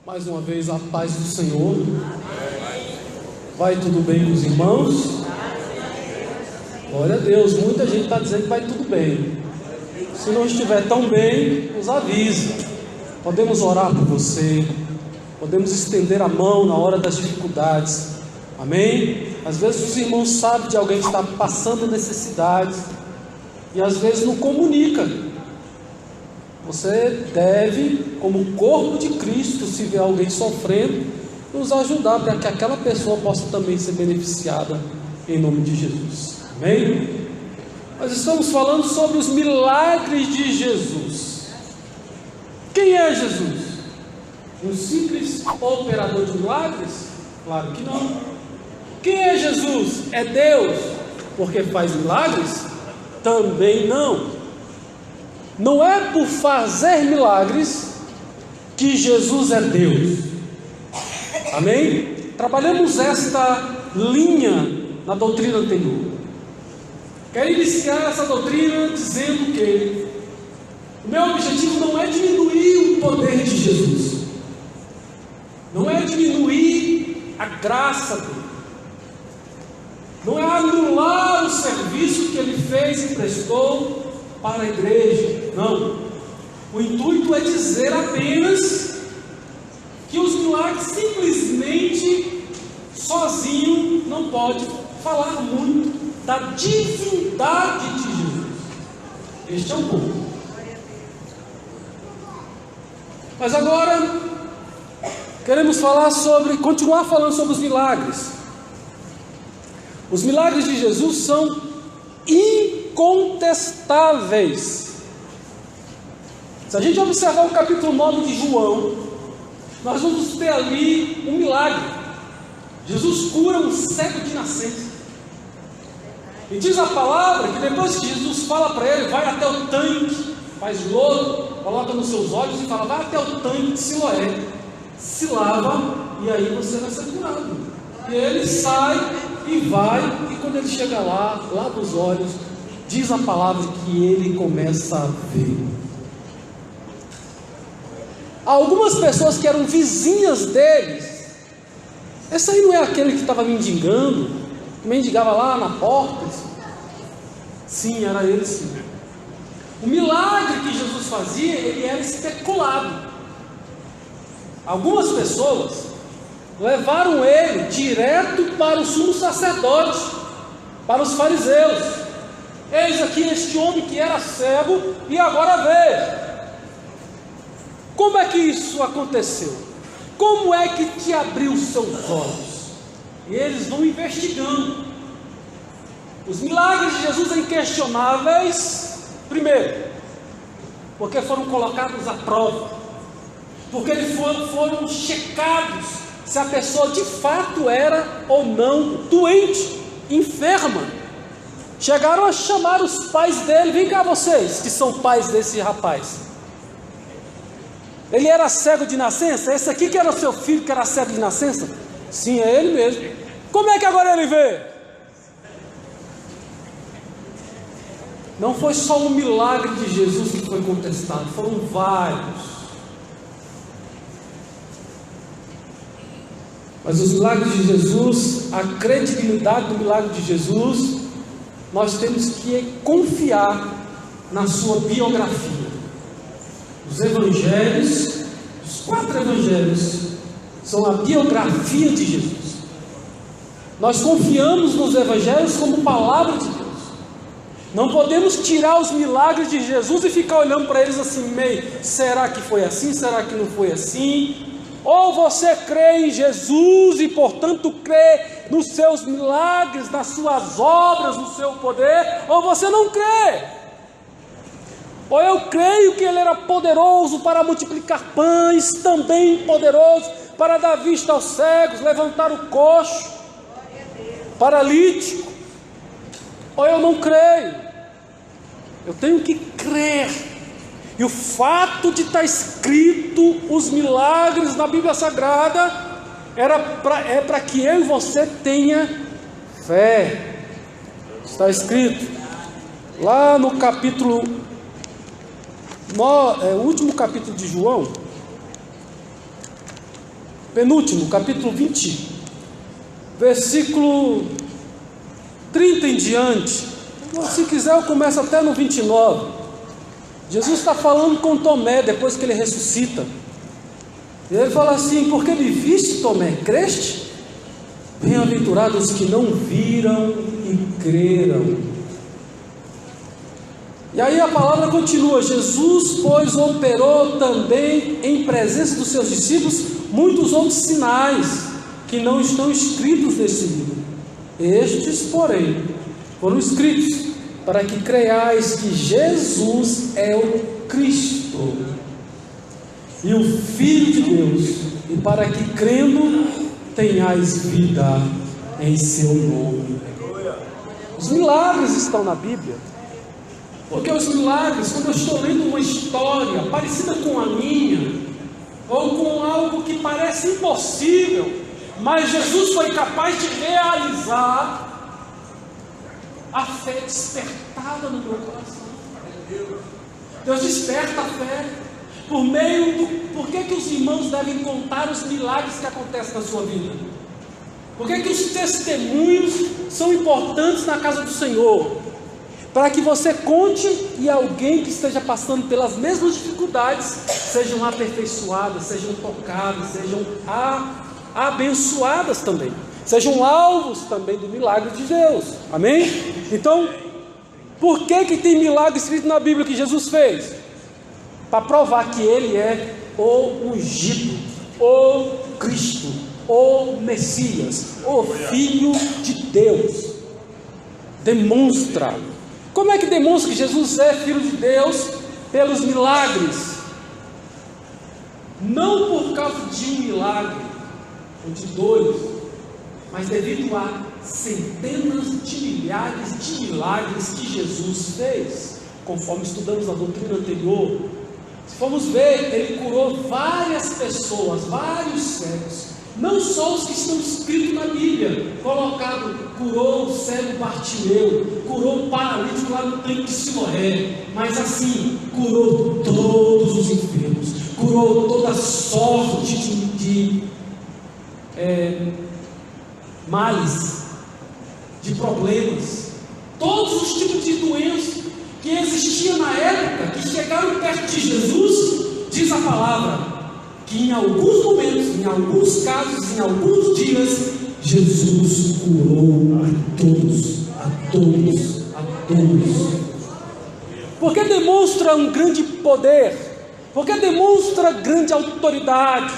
Mais uma vez, a paz do Senhor. Vai tudo bem com os irmãos? Glória a Deus. Muita gente está dizendo que vai tudo bem. Se não estiver tão bem, nos avisa. Podemos orar por você. Podemos estender a mão na hora das dificuldades. Amém? Às vezes os irmãos sabem de alguém que está passando necessidades e às vezes não comunica. Você deve, como corpo de Cristo, se vê alguém sofrendo, nos ajudar para que aquela pessoa possa também ser beneficiada em nome de Jesus. Amém? Nós estamos falando sobre os milagres de Jesus. Quem é Jesus? Um simples operador de milagres? Claro que não. Quem é Jesus? É Deus porque faz milagres? Também não. Não é por fazer milagres que Jesus é Deus. Amém? Trabalhamos esta linha na doutrina anterior. Quero iniciar essa doutrina dizendo que o meu objetivo não é diminuir o poder de Jesus, não é diminuir a graça dele, não é anular o serviço que ele fez e prestou para a igreja. Não. O intuito é dizer apenas que os milagres simplesmente sozinho não pode falar muito da divindade de Jesus. Este é o ponto. Mas agora queremos continuar falando sobre os milagres. Os milagres de Jesus são incontestáveis. Se a gente observar o capítulo 9 de João, nós vamos ter ali um milagre. Jesus cura um cego de nascença. E diz a palavra que depois que Jesus fala para ele, vai até o tanque, faz lodo, coloca nos seus olhos e fala, vai até o tanque de Siloé, se lava e aí você vai ser curado. E ele sai e vai, e quando ele chega lá dos olhos, diz a palavra que ele começa a ver. Algumas pessoas que eram vizinhas deles, esse aí não é aquele que estava mendigando, que mendigava lá na porta? Sim, era ele sim. O milagre que Jesus fazia, ele era especulado. Algumas pessoas levaram ele direto para o sumo sacerdote, para os fariseus. Eis aqui este homem que era cego e agora vê. Como é que isso aconteceu? Como é que te abriu os seus olhos? E eles vão investigando. Os milagres de Jesus são inquestionáveis. Primeiro, porque foram colocados à prova, porque eles foram checados se a pessoa de fato era ou não doente, enferma. Chegaram a chamar os pais dele. Vem cá vocês, que são pais desse rapaz. Ele era cego de nascença? Esse aqui que era o seu filho que era cego de nascença? Sim, é ele mesmo. Como é que agora ele vê? Não foi só um milagre de Jesus que foi contestado, foram vários. Mas os milagres de Jesus, a credibilidade do milagre de Jesus, nós temos que confiar na sua biografia. Os evangelhos, os 4 evangelhos, são a biografia de Jesus. Nós confiamos nos evangelhos como palavra de Deus. Não podemos tirar os milagres de Jesus e ficar olhando para eles assim, meio, será que foi assim? Será que não foi assim? Ou você crê em Jesus e portanto crê nos seus milagres, nas suas obras, no seu poder, ou você não crê. Ou eu creio que ele era poderoso para multiplicar pães, também poderoso para dar vista aos cegos, levantar o coxo, paralítico. Ou eu não creio. Eu tenho que crer. E o fato de estar escrito os milagres na Bíblia Sagrada é para que eu e você tenha fé. Está escrito lá no capítulo o último capítulo de João, penúltimo, capítulo 20, versículo 30 em diante. Se quiser eu começo até no 29. Jesus está falando com Tomé, depois que ele ressuscita. E ele fala assim: porque me viste, Tomé, creste? Bem-aventurados os que não viram e creram. E aí a palavra continua: Jesus, pois, operou também em presença dos seus discípulos muitos outros sinais que não estão escritos nesse livro. Estes, porém, foram escritos para que creiais que Jesus é o Cristo e o Filho de Deus, e para que, crendo, tenhais vida em seu nome. Os milagres estão na Bíblia, porque os milagres, quando eu estou lendo uma história parecida com a minha, ou com algo que parece impossível, mas Jesus foi capaz de realizar, a fé despertada no meu coração. Deus desperta a fé por meio do... Por que os irmãos devem contar os milagres que acontecem na sua vida? Por que os testemunhos são importantes na casa do Senhor? Para que você conte e alguém que esteja passando pelas mesmas dificuldades sejam aperfeiçoadas, sejam tocadas, sejam abençoadas também, sejam alvos também do milagre de Deus. Amém? Então, por que tem milagre escrito na Bíblia que Jesus fez? Para provar que Ele é o ungido, o Cristo, o Messias, o Filho de Deus. Demonstra. Como é que demonstra que Jesus é Filho de Deus? Pelos milagres. Não por causa de um milagre, ou de dois, mas devido a centenas de milhares de milagres que Jesus fez, conforme estudamos na doutrina anterior. Se formos ver, Ele curou várias pessoas, vários cegos, não só os que estão escritos na Bíblia, curou o cego Bartimeu, curou o paralítico lá no templo de Siloé, mas assim, curou todos os enfermos, curou toda sorte de males, de problemas, todos os tipos de doenças que existiam na época, que chegaram perto de Jesus. Diz a palavra que em alguns momentos, em alguns casos, em alguns dias, Jesus curou a todos. Porque demonstra um grande poder, porque demonstra grande autoridade.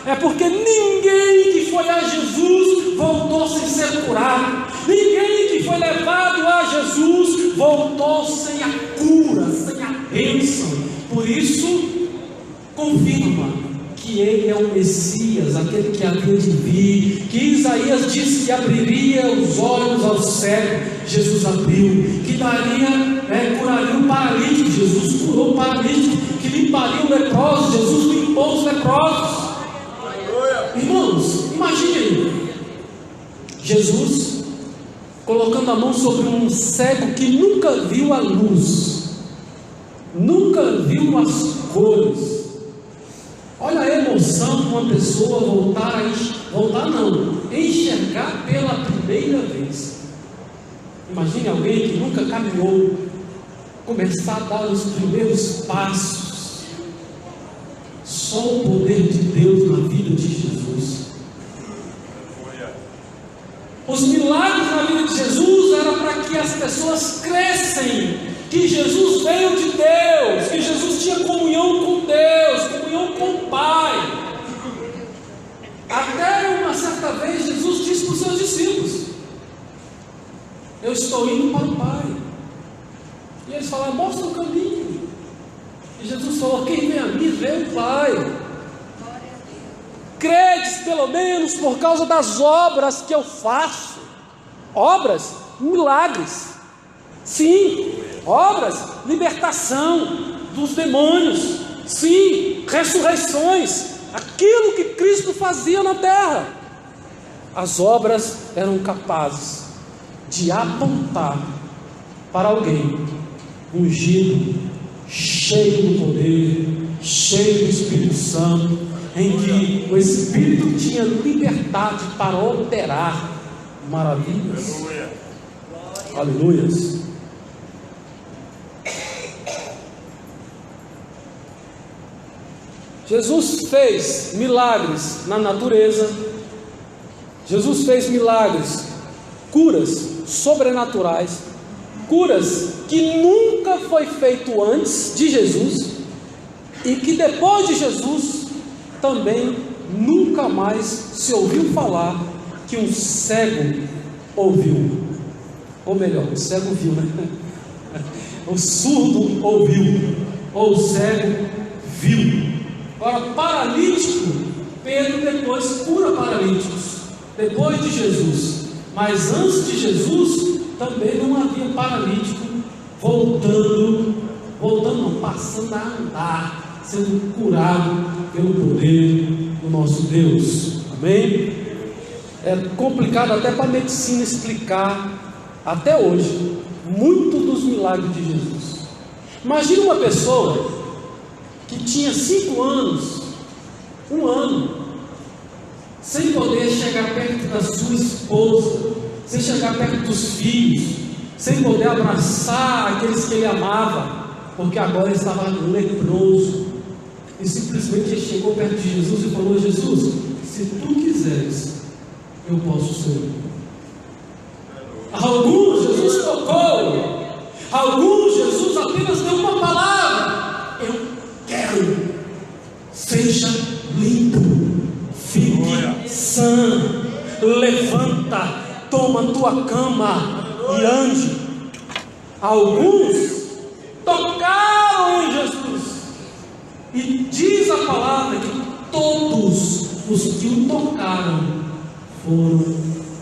É porque ninguém que foi a Jesus voltou sem ser curado. Ninguém que foi levado a Jesus voltou sem a cura, sem a bênção. Por isso, confirma que Ele é o Messias, aquele que havia de vir, que Isaías disse que abriria os olhos ao cego, Jesus abriu, que curaria o paralítico, Jesus curou o paralítico, que limparia o leproso, Jesus limpou os leprosos. Irmãos, imagine aí, Jesus colocando a mão sobre um cego que nunca viu a luz, nunca viu as cores. Olha a emoção de uma pessoa enxergar pela primeira vez. Imagine alguém que nunca caminhou, começar a dar os primeiros passos. Só o poder de Deus na vida de Jesus. Os milagres na vida de Jesus eram para que as pessoas crescem, que Jesus veio de Deus, que Jesus tinha comunhão com Deus, comunhão com o Pai. Até uma certa vez Jesus disse para os seus discípulos: eu estou indo para o Pai. E eles falaram: mostra o caminho. E Jesus falou: quem vem a mim vê o Pai. Credes pelo menos por causa das obras que eu faço. Obras, milagres. Sim, obras, libertação dos demônios. Sim, ressurreições. Aquilo que Cristo fazia na terra. As obras eram capazes de apontar para alguém ungido, cheio do poder, cheio do Espírito Santo, em que o Espírito tinha liberdade para operar maravilhas. Aleluias. Jesus fez milagres na natureza. Jesus fez milagres, curas sobrenaturais, curas que nunca foi feito antes de Jesus e que depois de Jesus também nunca mais se ouviu falar que um cego ouviu, ou melhor, o cego viu, né? O surdo ouviu, ou o cego viu. Agora, paralítico, Pedro depois cura paralíticos, depois de Jesus, mas antes de Jesus também não havia paralítico passando a andar, sendo curado pelo poder do nosso Deus. Amém? É complicado até para a medicina explicar até hoje muito dos milagres de Jesus. Imagina uma pessoa que tinha 5 anos, 1 ano, sem poder chegar perto da sua esposa, sem chegar perto dos filhos, sem poder abraçar aqueles que ele amava, porque agora ele estava leproso, e simplesmente ele chegou perto de Jesus e falou: Jesus, se tu quiseres, eu posso ser. Alguns Jesus tocou, alguns Jesus apenas deu uma palavra: eu quero, seja limpo, fique sã, levanta, toma tua cama e ande. Alguns tocaram em Jesus, e diz a palavra que todos os que o tocaram foram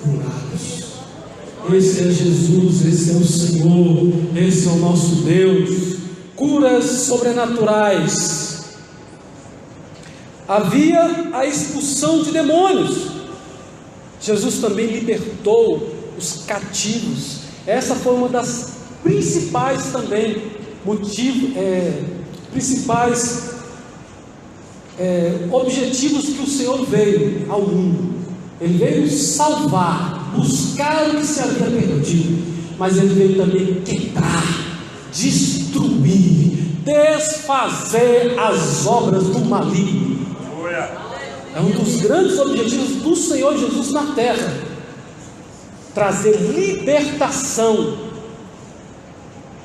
curados. Esse é Jesus, esse é o Senhor, esse é o nosso Deus. Curas sobrenaturais. Havia a expulsão de demônios. Jesus também libertou os cativos. Essa foi uma das principais também objetivos que o Senhor veio ao mundo. Ele veio salvar, buscar o que se havia perdido, mas ele veio também quebrar, destruir, desfazer as obras do maligno. É um dos grandes objetivos do Senhor Jesus na terra, trazer libertação.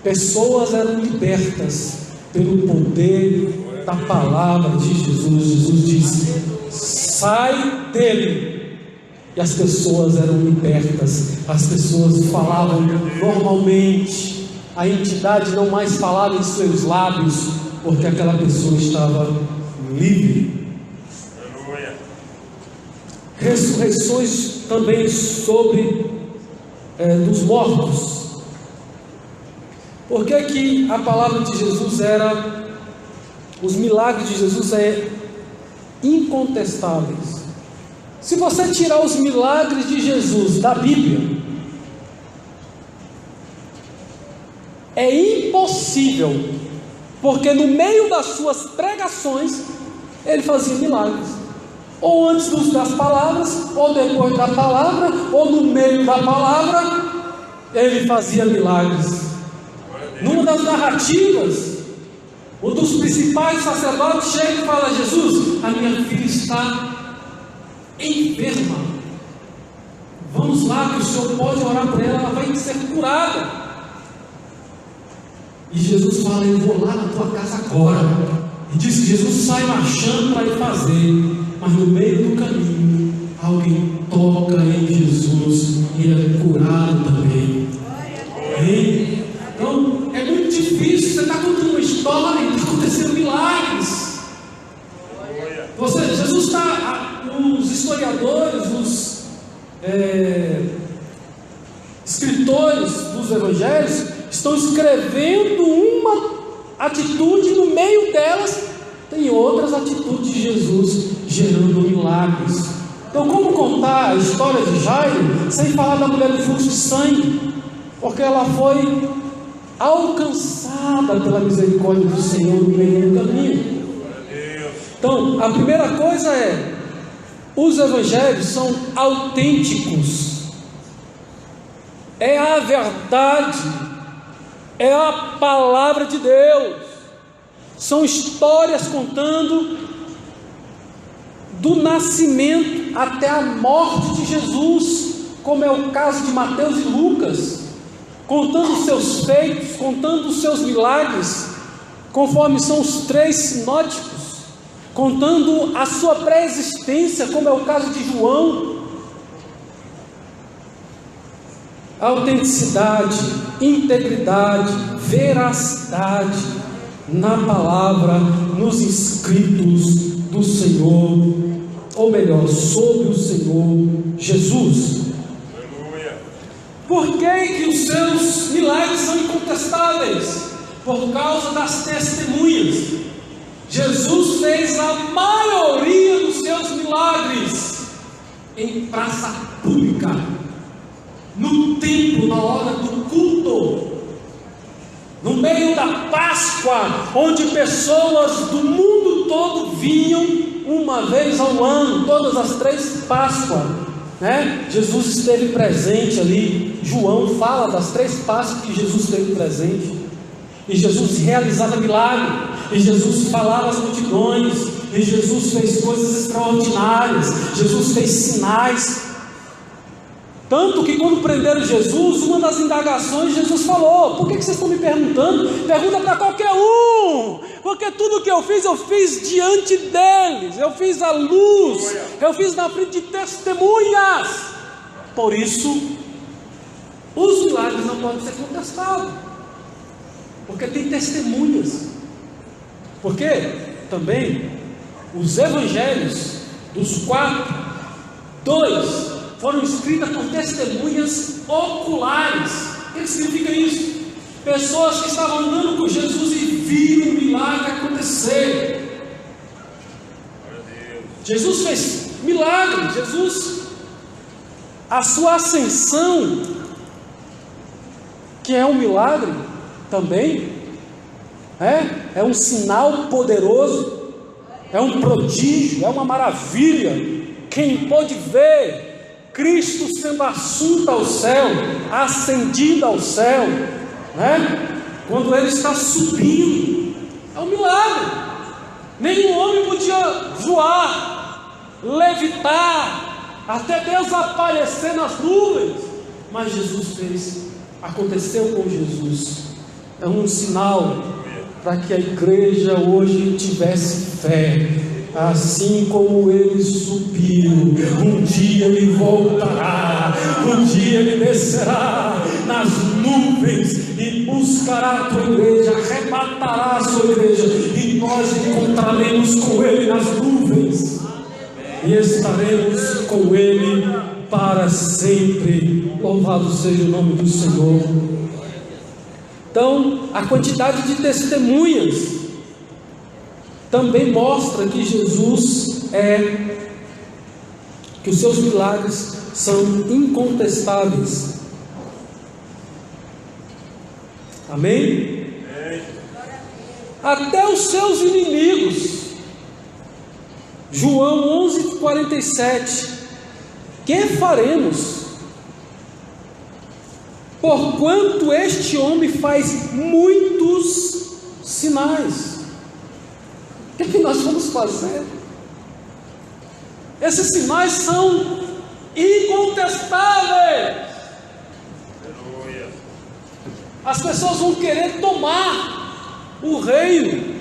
Pessoas eram libertas pelo poder da palavra de Jesus. Jesus disse: sai dele. E as pessoas eram libertas. As pessoas falavam normalmente. A entidade não mais falava em seus lábios, porque aquela pessoa estava livre. Ressurreições também dos mortos. Por que a palavra de Jesus os milagres de Jesus incontestáveis? Se você tirar os milagres de Jesus da Bíblia, é impossível, porque no meio das suas pregações ele fazia milagres, ou antes das palavras, ou depois da palavra, ou no meio da palavra, ele fazia milagres. Numa das narrativas, um dos principais sacerdotes chega e fala: Jesus, a minha filha está enferma, vamos lá, que o Senhor pode orar por ela, ela vai ser curada. E Jesus fala: eu vou lá na tua casa agora. E diz que Jesus sai marchando para ir fazer, mas no meio do caminho alguém toca em Jesus e é curado também. Amém? Então é muito difícil. Você está contando uma história e está acontecendo milagres. Jesus está, os historiadores, os escritores dos evangelhos estão escrevendo uma atitude, no meio delas tem outras atitudes de Jesus gerando milagres. Então, como contar a história de Jairo sem falar da mulher do fluxo de sangue? Porque ela foi alcançada pela misericórdia do Senhor no meio do caminho. Então, a primeira coisa é: os evangelhos são autênticos, é a verdade, é a palavra de Deus, são histórias contando do nascimento até a morte de Jesus, como é o caso de Mateus e Lucas, contando os seus feitos, contando os seus milagres, conforme são os 3 sinóticos, contando a sua pré-existência, como é o caso de João. Autenticidade, integridade, veracidade na palavra, nos escritos do Senhor, ou melhor, sobre o Senhor Jesus. Aleluia. Por que os seus milagres são incontestáveis? Por causa das testemunhas. Jesus fez a maioria dos seus milagres em praça pública, no templo, na hora do culto, no meio da Páscoa, onde pessoas do mundo todo vinham uma vez ao ano, todas as 3 Páscoas, né? Jesus esteve presente ali. João fala das 3 Páscoas que Jesus esteve presente, e Jesus realizava milagres, e Jesus falava às multidões, e Jesus fez coisas extraordinárias, Jesus fez sinais. Tanto que quando prenderam Jesus, uma das indagações, Jesus falou: por que vocês estão me perguntando? Pergunta para qualquer um, porque tudo que eu fiz diante deles, eu fiz à luz, eu fiz na frente de testemunhas. Por isso, os milagres não podem ser contestados, porque tem testemunhas. Porque também os evangelhos, dos 4, 2 foram escritas por testemunhas oculares. O que significa isso? Pessoas que estavam andando com Jesus e viram o milagre acontecer. Jesus fez milagre. Jesus, a sua ascensão, que é um milagre também, é um sinal poderoso, é um prodígio, é uma maravilha. Quem pode ver Cristo sendo assunto ao céu, ascendido ao céu, quando Ele está subindo, é um milagre. Nenhum homem podia voar, levitar, até desaparecer nas nuvens, mas Jesus fez, aconteceu com Jesus. É um sinal para que a igreja hoje tivesse fé. Assim como Ele subiu, um dia Ele voltará, um dia Ele descerá nas nuvens e buscará a tua igreja, arrebatará a sua igreja, e nós encontraremos com Ele nas nuvens e estaremos com Ele para sempre. Louvado seja o nome do Senhor. Então, a quantidade de testemunhas também mostra que Jesus que os seus milagres são incontestáveis. Amém? Até os seus inimigos. João 11:47. Que faremos? Porquanto este homem faz muitos sinais. O que nós vamos fazer? Esses sinais são incontestáveis. As pessoas vão querer tomar o reino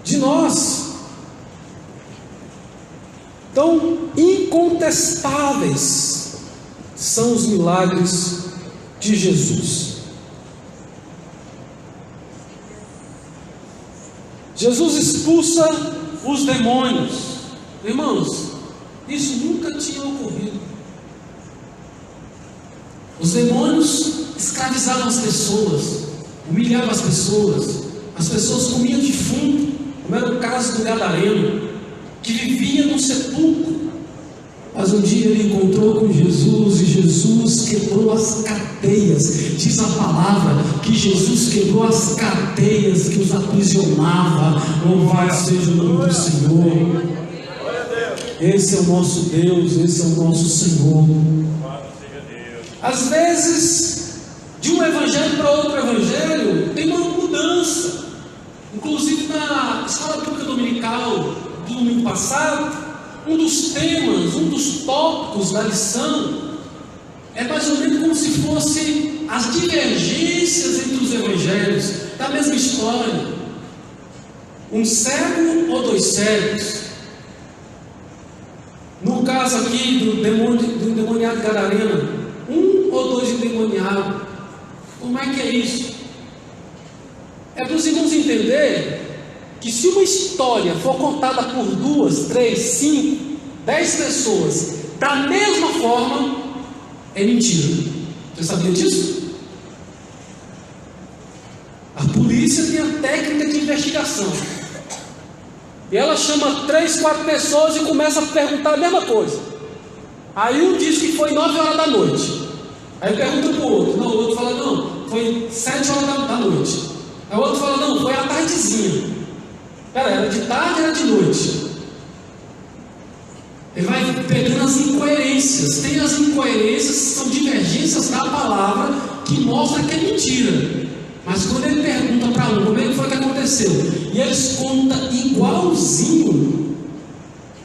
de nós. Então, incontestáveis são os milagres de Jesus. Jesus expulsa os demônios. Irmãos, isso nunca tinha ocorrido. Os demônios escravizavam as pessoas, humilhavam as pessoas comiam defunto, como era o caso do gadareno, que vivia no sepulcro. Mas um dia ele encontrou com Jesus e Jesus quebrou as cadeias. Diz a palavra que Jesus quebrou as cadeias que os aprisionava. Louvado seja o nome do Senhor. Esse é o nosso Deus, esse é o nosso Senhor. Às vezes, de um evangelho para outro evangelho, tem uma mudança. Inclusive na escola bíblica dominical do domingo passado, um dos temas, um dos tópicos da lição é mais ou menos como se fosse as divergências entre os evangelhos da mesma história. Um cego ou dois cegos? No caso aqui do endemoniado gadareno, um ou dois endemoniados. Como é que é isso? É para os irmãos entenderem que se uma história for contada por 2, 3, 5, 10 pessoas da mesma forma, é mentira. Você sabia disso? A polícia tem a técnica de investigação. E ela chama 3, 4 pessoas e começa a perguntar a mesma coisa. Aí um diz que foi 9 horas da noite. Aí pergunta para o outro. Não, o outro fala, não, foi 7 horas da noite. Aí o outro fala, não, foi à tardezinha. Pera, era de tarde, era de noite. Ele vai pegando as incoerências. Tem as incoerências, são divergências da palavra que mostra que é mentira. Mas quando ele pergunta para um, como é que foi que aconteceu? E eles contam igualzinho,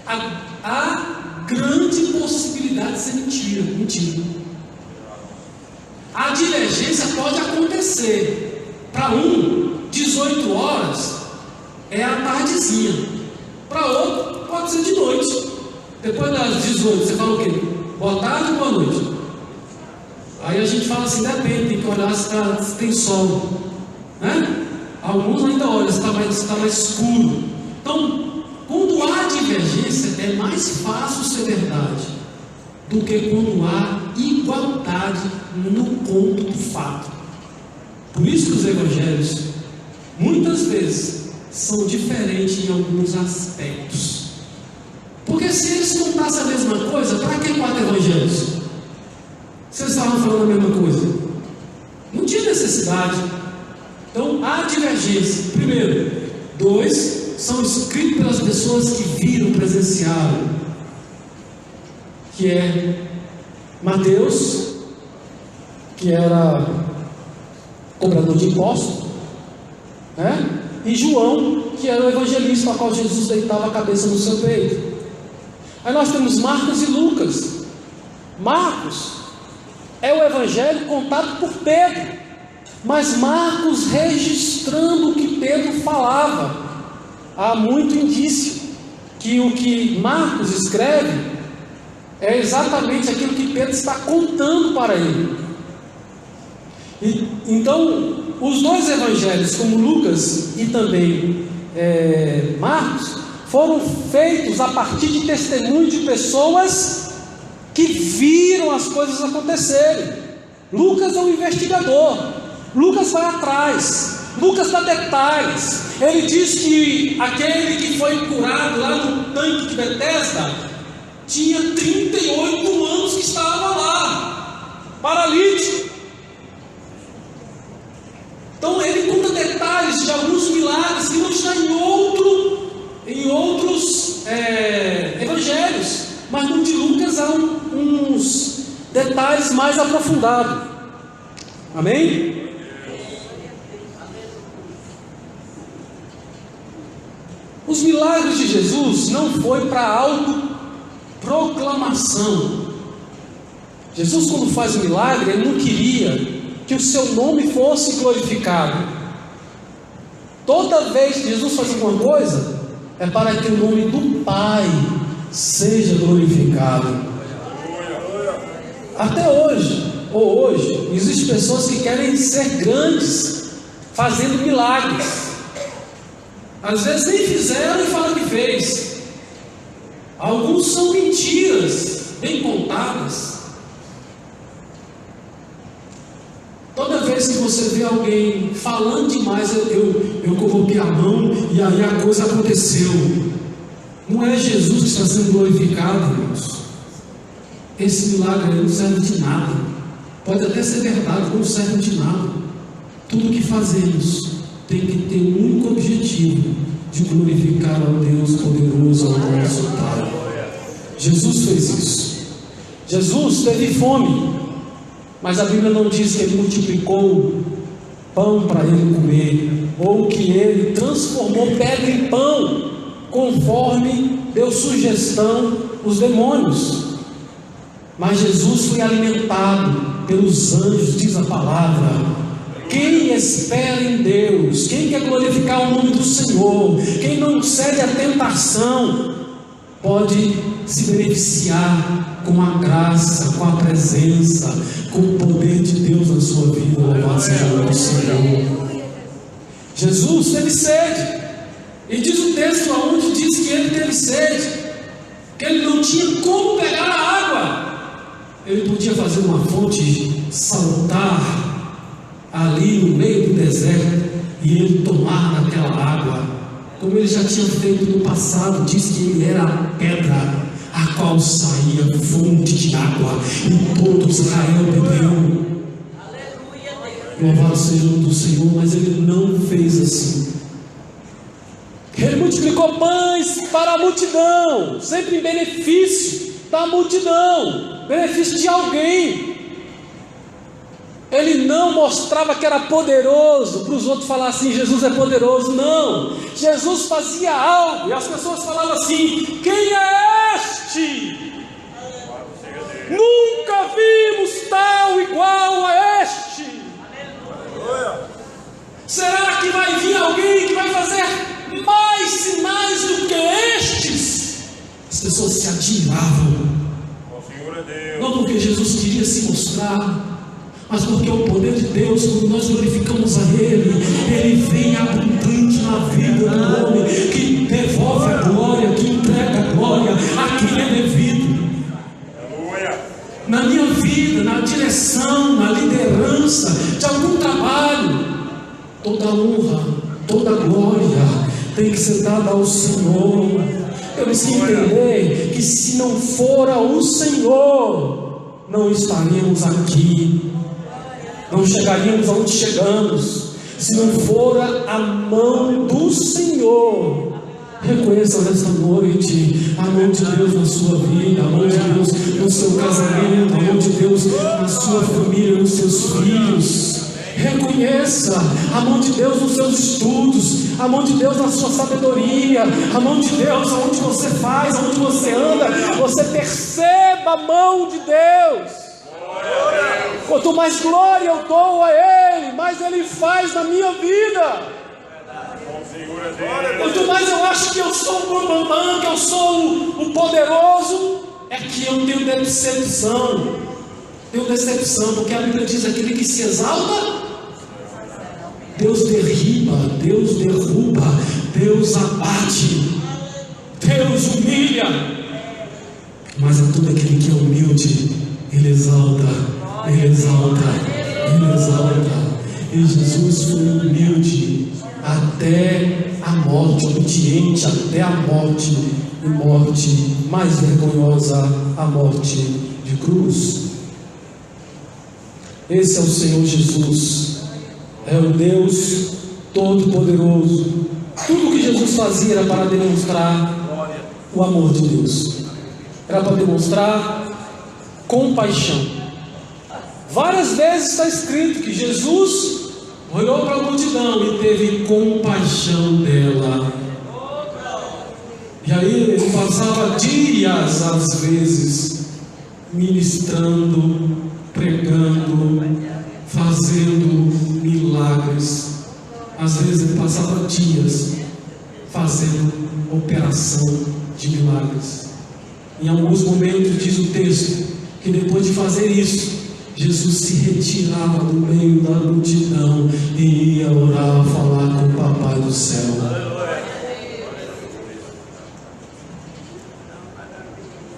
a grande possibilidade de ser mentira. A divergência pode acontecer. Para um, 18 horas é a tardezinha. Para outro, pode ser de noite. Depois das 18, você fala o quê? Boa tarde ou boa noite? Aí a gente fala assim, depende, tem que olhar se tem sol, né? Alguns ainda olham, se está mais escuro. Então, quando há divergência, é mais fácil ser verdade do que quando há igualdade no ponto do fato. Por isso que os evangelhos, muitas vezes, são diferentes em alguns aspectos. Porque se eles contassem a mesma coisa, para que 4 evangelhos? Vocês estavam falando a mesma coisa. Não tinha necessidade. Então há divergência. Primeiro, 2 são escritos pelas pessoas que viram, presenciaram, que é Mateus, que era cobrador de impostos, né? E João, que era o evangelista a qual Jesus deitava a cabeça no seu peito. Aí nós temos Marcos e Lucas. Marcos é o evangelho contado por Pedro, mas Marcos registrando o que Pedro falava. Há muito indício que o que Marcos escreve é exatamente aquilo que Pedro está contando para ele. Então, os dois evangelhos, como Lucas e também Marcos, foram feitos a partir de testemunho de pessoas que viram as coisas acontecerem. Lucas é um investigador. Lucas vai atrás. Lucas dá detalhes. Ele diz que aquele que foi curado lá no tanque de Betesda tinha 38 anos que estava lá, paralítico. Então ele conta detalhes de alguns milagres que não estão em outros evangelhos, mas no de Lucas há uns detalhes mais aprofundados. Amém? Os milagres de Jesus não foi para autoproclamação. Jesus, quando faz o milagre, ele não queria que o seu nome fosse glorificado. Toda vez que Jesus faz alguma coisa, é para que o nome do Pai seja glorificado. Até hoje, existem pessoas que querem ser grandes, fazendo milagres. Às vezes nem fizeram e falam que fez. Alguns são mentiras bem contadas. Toda vez que você vê alguém falando demais, eu coloquei a mão e aí a coisa aconteceu. Não é Jesus que está sendo glorificado, irmãos. esse milagre aí não serve de nada. Pode até ser verdade, não serve de nada. Tudo que fazemos tem que ter um único objetivo: de glorificar ao Deus poderoso, ao nosso Pai. Jesus fez isso. Jesus teve fome, mas a Bíblia não diz que ele multiplicou pão para ele comer, ou que ele transformou pedra em pão, conforme deu sugestão os demônios. Mas Jesus foi alimentado pelos anjos, diz a palavra. Quem espera em Deus, quem quer glorificar o nome do Senhor, quem não cede à tentação, pode se beneficiar com a graça, com a presença, com o poder de Deus na sua vida. Louvado seja o nome do Senhor. Jesus teve sede, e diz o texto aonde diz que ele teve sede, que ele não tinha como pegar a água. Ele podia fazer uma fonte saltar ali no meio do deserto e ele tomar daquela água, como ele já tinha feito no passado. Diz que ele era a pedra a qual saía fonte de água, e todo Israel bebeu. Louvado seja o nome do Senhor. Mas ele não fez assim. Ele multiplicou pães para a multidão, sempre em benefício da multidão, benefício de alguém. Ele não mostrava que era poderoso para os outros falar assim: Jesus é poderoso. Não, Jesus fazia algo e as pessoas falavam assim: quem é este? Nunca vimos tal igual a este. Será que vai vir alguém que vai fazer mais sinais do que estes? As pessoas se admiravam, não porque Jesus queria se mostrar, mas porque o poder de Deus, quando nós glorificamos a Ele vem abundante na vida do homem, que devolve a glória, que entrega a glória a quem é devido. Na minha vida, na direção, na liderança de algum trabalho, toda honra, toda glória tem que ser dada ao Senhor. Eu preciso entender que se não fora o Senhor, não estaríamos aqui, não chegaríamos aonde chegamos. Se não fora a mão do Senhor, reconheça nesta noite a mão de Deus na sua vida, a mão de Deus no seu casamento, a mão de Deus na sua família, nos seus filhos. Reconheça a mão de Deus nos seus estudos, a mão de Deus na sua sabedoria, a mão de Deus aonde você faz, aonde você anda. Você perceba a mão de Deus. Quanto mais glória eu dou a Ele, mais Ele faz na minha vida. Quanto mais eu acho que eu sou o bambambam, que eu sou o poderoso, é que eu tenho decepção. Tenho decepção, porque a Bíblia diz: aquele que se exalta, Deus derriba, Deus derruba, Deus abate, Deus humilha. Mas a todo aquele que é humilde, Ele exalta, Ele exalta, Ele exalta. E Jesus foi humilde até a morte, obediente até a morte, e morte mais vergonhosa, a morte de cruz. Esse é o Senhor Jesus, é o Deus Todo-Poderoso. Tudo que Jesus fazia era para demonstrar o amor de Deus, era para demonstrar compaixão. Várias vezes está escrito que Jesus olhou para a multidão e teve compaixão dela. E aí ele passava dias, às vezes, ministrando, pregando, fazendo milagres. Às vezes ele passava dias fazendo operação de milagres. Em alguns momentos diz o texto que depois de fazer isso, Jesus se retirava do meio da multidão e ia orar, falar com o Papai do céu.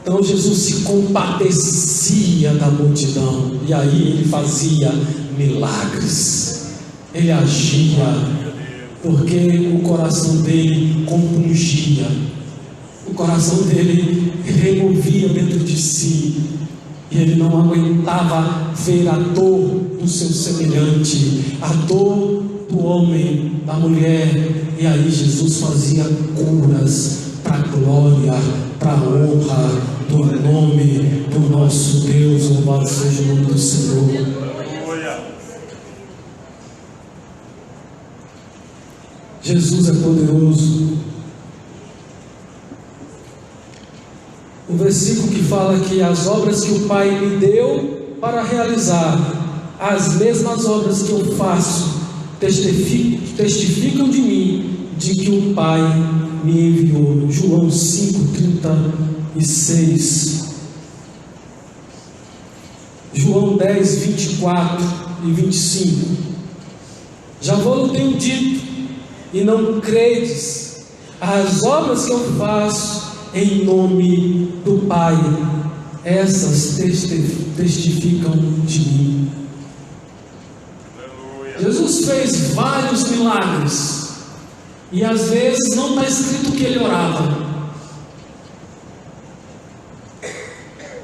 Então Jesus se compadecia da multidão, e aí ele fazia milagres, ele agia, porque o coração dele compungia, o coração dele removia dentro de si E ele não aguentava ver a dor do seu semelhante, a dor do homem, da mulher. E aí Jesus fazia curas para a glória, para a honra do nome do nosso Deus. Louvado seja o nome do Senhor. Jesus é poderoso. O versículo que fala que as obras que o Pai me deu para realizar, as mesmas obras que eu faço, testificam de mim, de que o Pai me enviou. João 5:36. João 10:24 e 25. Já vou tenho dito, e não credes as obras que eu faço em nome do Pai, essas testificam de mim. Aleluia. Jesus fez vários milagres, e às vezes não está escrito que ele orava,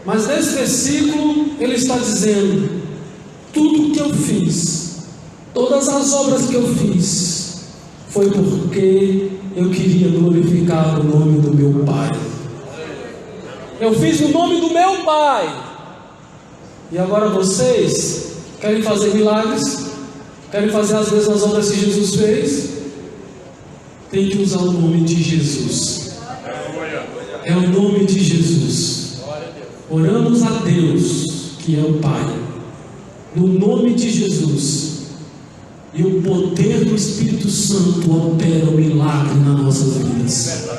mas nesse versículo ele está dizendo: tudo que eu fiz, todas as obras que eu fiz, foi porque eu queria glorificar o nome do meu Pai. Eu fiz no nome do meu Pai. E agora vocês querem fazer milagres? Querem fazer as mesmas obras que Jesus fez? Tem que usar o nome de Jesus. É o nome de Jesus. Oramos a Deus, que é o Pai, no nome de Jesus. E o poder do Espírito Santo opera o milagre nas nossas vidas.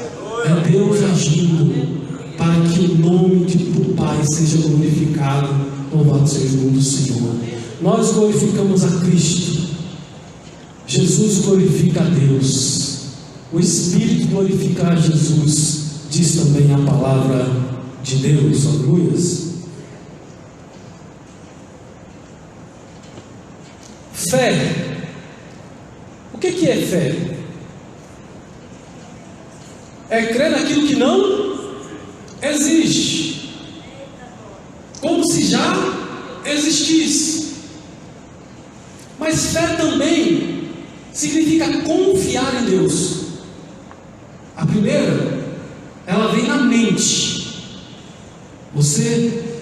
É Deus agindo para que o nome do Pai seja glorificado. Louvado seja o nome do Senhor. Nós glorificamos a Cristo. Jesus glorifica a Deus. O Espírito glorifica a Jesus. Diz também a palavra de Deus. Aleluias. Fé. O que é fé? É crer naquilo que não existe, como se já existisse. Mas fé também significa confiar em Deus. A primeira, ela vem na mente. Você,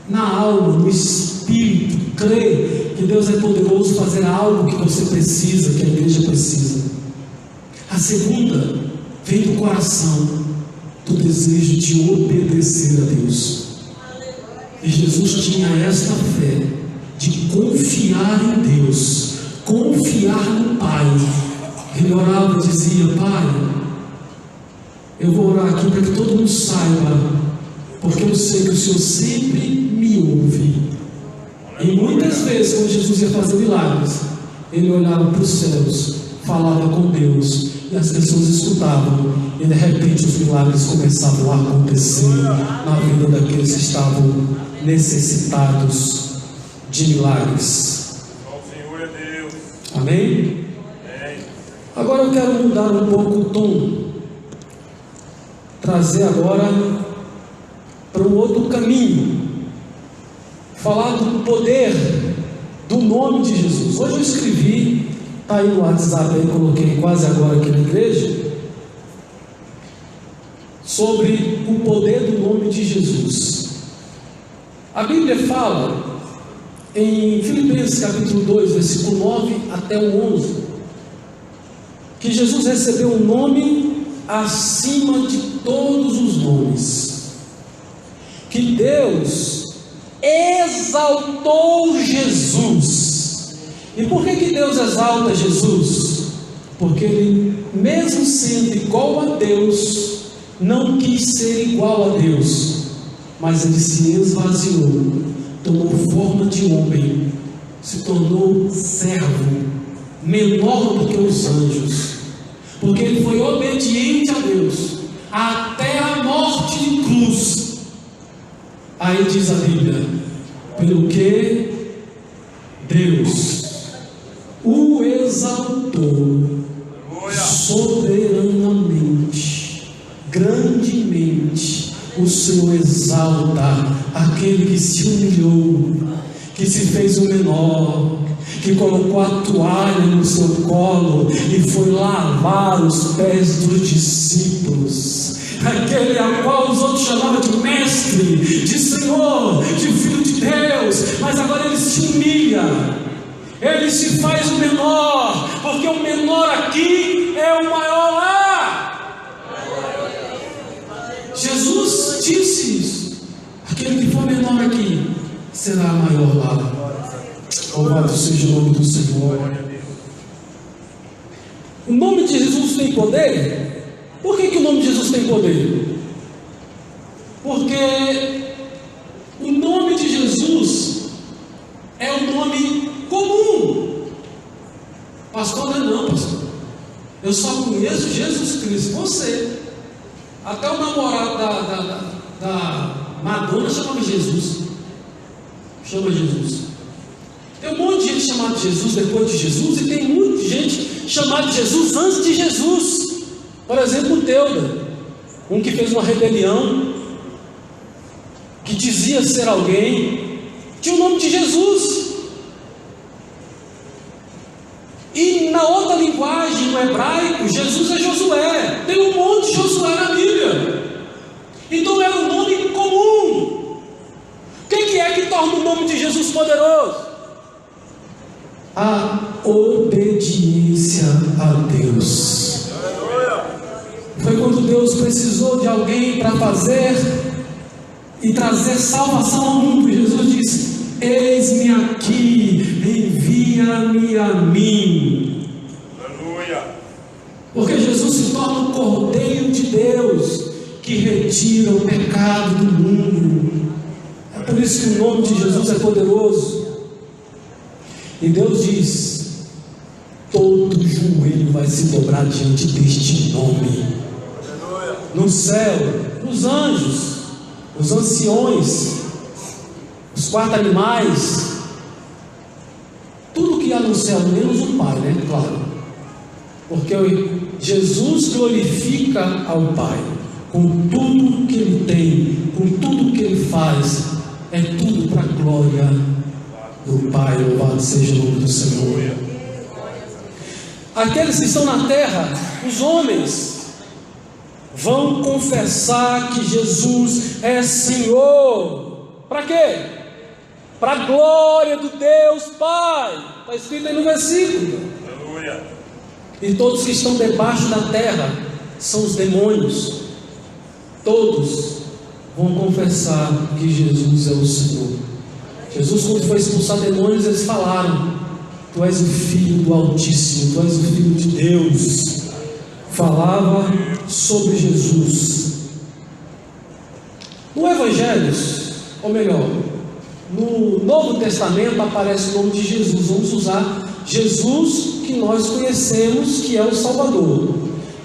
na alma, no espírito, crê que Deus é poderoso fazer algo que você precisa, que a igreja precisa. A segunda vem do coração, do desejo de obedecer a Deus. E Jesus tinha esta fé de confiar em Deus, confiar no Pai. Ele orava e dizia: Pai, eu vou orar aqui para que todo mundo saiba, porque eu sei que o Senhor sempre me ouve. E muitas vezes, quando Jesus ia fazer milagres, ele olhava para os céus, falava com Deus, e as pessoas escutavam, e de repente os milagres começavam a acontecer na vida daqueles que estavam necessitados de milagres. O Senhor é Deus. Amém? Agora eu quero mudar um pouco o tom, trazer agora para um outro caminho, falar do poder do nome de Jesus. Hoje eu escrevi, está aí no WhatsApp, aí coloquei quase agora aqui na igreja, sobre o poder do nome de Jesus. A Bíblia fala em Filipenses capítulo 2, versículo 9 até o 11, que Jesus recebeu um nome acima de todos os nomes, que Deus exaltou Jesus. E por que Deus exalta Jesus? Porque Ele, mesmo sendo igual a Deus, não quis ser igual a Deus, mas Ele se esvaziou, tomou forma de homem, se tornou servo, menor do que os anjos, porque Ele foi obediente a Deus, até a morte de cruz. Aí diz a Bíblia: pelo que Deus o exaltou soberanamente, grandemente, o o Senhor exalta aquele que se humilhou, que se fez o menor, que colocou a toalha no seu colo e foi lavar os pés dos discípulos, aquele a qual os outros chamavam de mestre, de Senhor, de Filho de Deus, mas agora ele se humilha, ele se faz o menor, porque o menor aqui é o maior lá. Jesus disse isso: aquele que for menor aqui será maior lá. Louvado seja o nome do Senhor. O nome de Jesus tem poder? Por que o nome de Jesus tem poder? Porque o nome de Jesus é um nome comum. Pastor, não, pastor. Eu só conheço Jesus Cristo. Você. Até o namorado da Madonna chamava Jesus. Chama Jesus. Tem um monte de gente chamada de Jesus depois de Jesus, e tem muita gente chamada de Jesus antes de Jesus. Por exemplo, o Teuda, um que fez uma rebelião, que dizia ser alguém, tinha o nome de Jesus. E na outra linguagem, no hebraico, Jesus é Josué. Tem um monte de Josué na Bíblia. Então é um nome comum. O que é que torna o nome de Jesus poderoso? A obediência a Deus. Foi quando Deus precisou de alguém para fazer e trazer salvação ao mundo. Jesus disse: eis-me aqui, envia-me a mim. Aleluia. Porque Jesus se torna o Cordeiro de Deus que retira o pecado do mundo. É por isso que o nome de Jesus é poderoso. E Deus diz: todo joelho vai se dobrar diante deste nome. No céu, os anjos, os anciões, os 4 animais, tudo que há no céu, menos o Pai, né? Claro, porque Jesus glorifica ao Pai com tudo que Ele tem, com tudo que Ele faz, é tudo para a glória do Pai. Louvado seja o nome do Senhor. Aqueles que estão na terra, os homens, vão confessar que Jesus é Senhor. Para quê? Para a glória do Deus Pai. Está escrito aí no versículo. Aleluia. E todos que estão debaixo da terra são os demônios. Todos vão confessar que Jesus é o Senhor. Jesus, quando foi expulsar demônios, eles falaram: tu és o Filho do Altíssimo, tu és o Filho de Deus. Falava sobre Jesus. No Evangelhos, ou melhor, no Novo Testamento aparece o nome de Jesus. Vamos usar Jesus que nós conhecemos, que é o Salvador.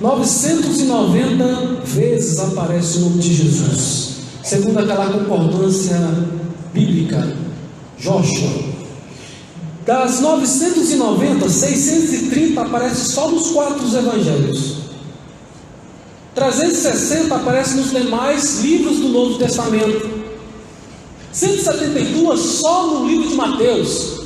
990 vezes aparece o nome de Jesus, segundo aquela concordância bíblica, Joshua. Das 990, 630 aparece só nos 4 evangelhos. 360 aparece nos demais livros do Novo Testamento. 172 só no livro de Mateus.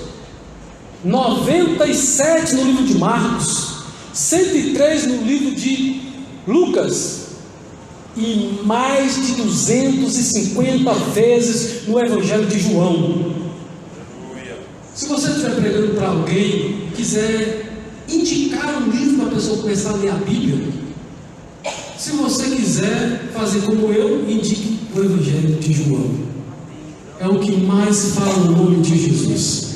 97 no livro de Marcos. 103 no livro de Lucas. E mais de 250 vezes no Evangelho de João. Se você estiver pregando para alguém, quiser indicar um livro para a pessoa começar a ler a Bíblia, se você quiser fazer como eu, indique o Evangelho de João. É o que mais fala o nome de Jesus.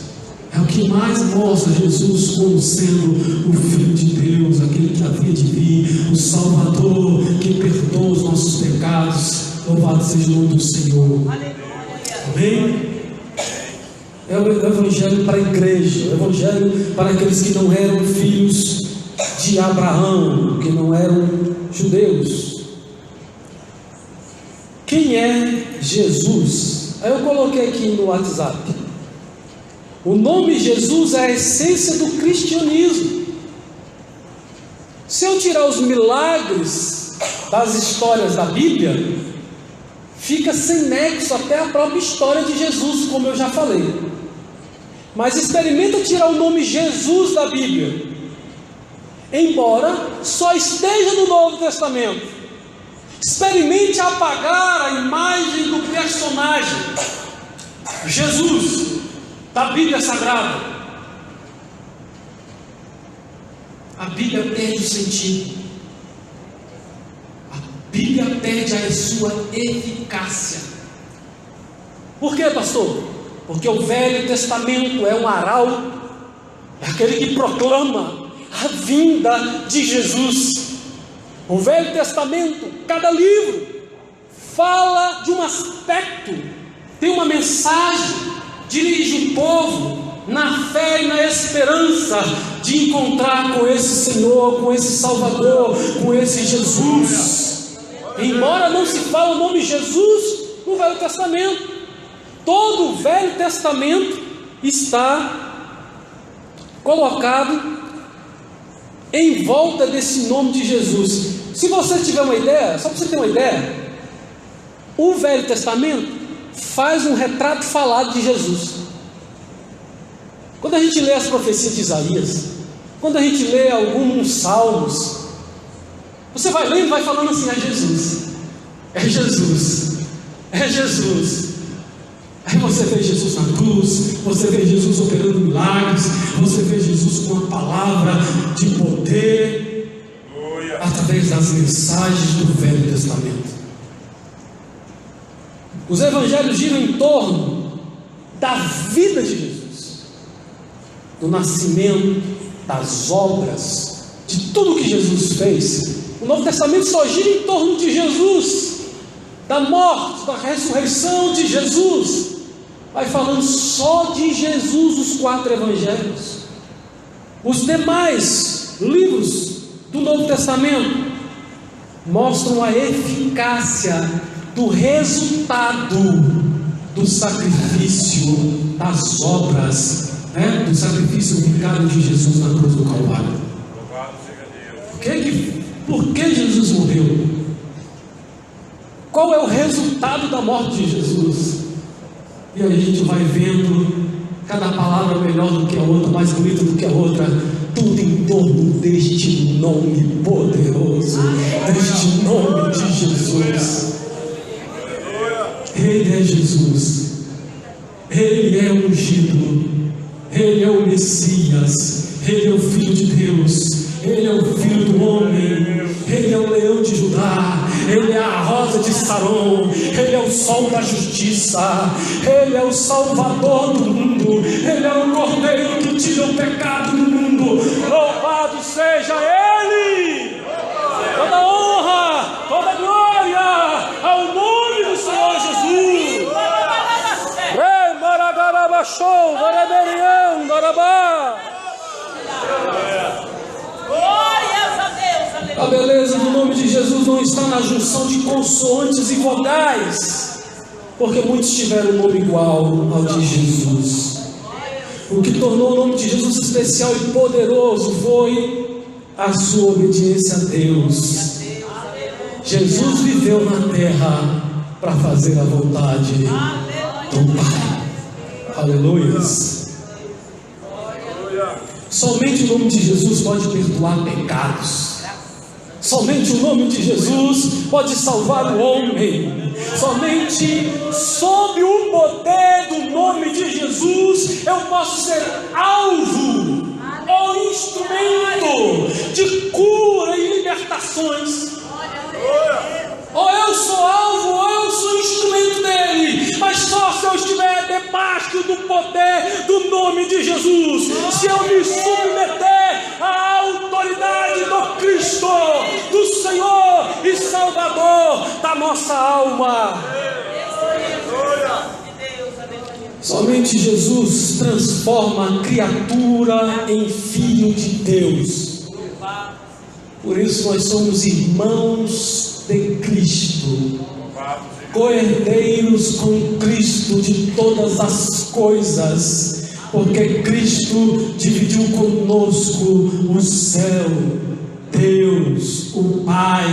É o que mais mostra Jesus como sendo o Filho de Deus, aquele que havia de vir, o Salvador, que perdoa os nossos pecados. Louvado seja o nome do Senhor. Amém? É o Evangelho para a igreja, o Evangelho para aqueles que não eram filhos de Abraão, que não eram judeus. Quem é Jesus? Aí eu coloquei aqui no WhatsApp. O nome Jesus é a essência do cristianismo. Se eu tirar os milagres das histórias da Bíblia, fica sem nexo até a própria história de Jesus, como eu já falei. Mas experimenta tirar o nome Jesus da Bíblia, embora só esteja no Novo Testamento. Experimente apagar a imagem do personagem Jesus da Bíblia Sagrada. A Bíblia perde o sentido. A Bíblia perde a sua eficácia. Por quê, pastor? Porque o Velho Testamento é um arauto, é aquele que proclama a vinda de Jesus. O Velho Testamento, cada livro fala de um aspecto, tem uma mensagem, dirige o povo na fé e na esperança de encontrar com esse Senhor, com esse Salvador, com esse Jesus. Embora não se fale o nome Jesus no Velho Testamento, todo o Velho Testamento está colocado em volta desse nome de Jesus. Se você tiver uma ideia, só para você ter uma ideia, o Velho Testamento faz um retrato falado de Jesus. Quando a gente lê as profecias de Isaías, quando a gente lê alguns salmos, você vai lendo e vai falando assim: é Jesus, é Jesus, é Jesus. Aí você vê Jesus na cruz, você vê Jesus operando milagres, você vê Jesus com a palavra de poder, através das mensagens do Velho Testamento. Os evangelhos giram em torno da vida de Jesus, do nascimento, das obras, de tudo que Jesus fez. O Novo Testamento só gira em torno de Jesus, da morte, da ressurreição de Jesus. Vai falando só de Jesus os 4 evangelhos. Os demais livros do Novo Testamento mostram a eficácia do resultado do sacrifício, das obras, do sacrifício vicario de Jesus na cruz do Calvário. Por que Jesus morreu? Qual é o resultado da morte de Jesus? E aí a gente vai vendo cada palavra melhor do que a outra, mais bonita do que a outra, tudo em torno deste nome poderoso, deste nome de Jesus. Ele é Jesus, Ele é o ungido, Ele é o Messias, Ele é o Filho de Deus, Ele é o Filho do homem, Ele é o leão de Judá, Ele é a rosa de Saron, Ele é o sol da justiça, Ele é o Salvador do mundo, Ele é o Cordeiro que tira o pecado do mundo. Louvado seja Ele! Toda honra, toda glória ao nome do Senhor Jesus. Ei, Maragarabachou, Vareberião, Darabá. A beleza do nome de Jesus não está na junção de consoantes e vogais, porque muitos tiveram um nome igual ao de Jesus. O que tornou o nome de Jesus especial e poderoso foi a sua obediência a Deus. Jesus viveu na terra para fazer a vontade do Pai. Aleluias. Somente o nome de Jesus pode perdoar pecados. Somente o nome de Jesus pode salvar o homem. Somente sob o poder do nome de Jesus eu posso ser alvo ou instrumento de cura e libertações. Ou eu sou alvo ou eu sou instrumento dele, mas só se eu estiver debaixo do poder do nome de Jesus, se eu me submeter à autoridade do Cristo, do Senhor e Salvador da nossa alma. Somente Jesus transforma a criatura em filho de Deus. Por isso nós somos irmãos de Cristo, co-herdeiros com Cristo de todas as coisas, porque Cristo dividiu conosco o céu. Deus, o Pai,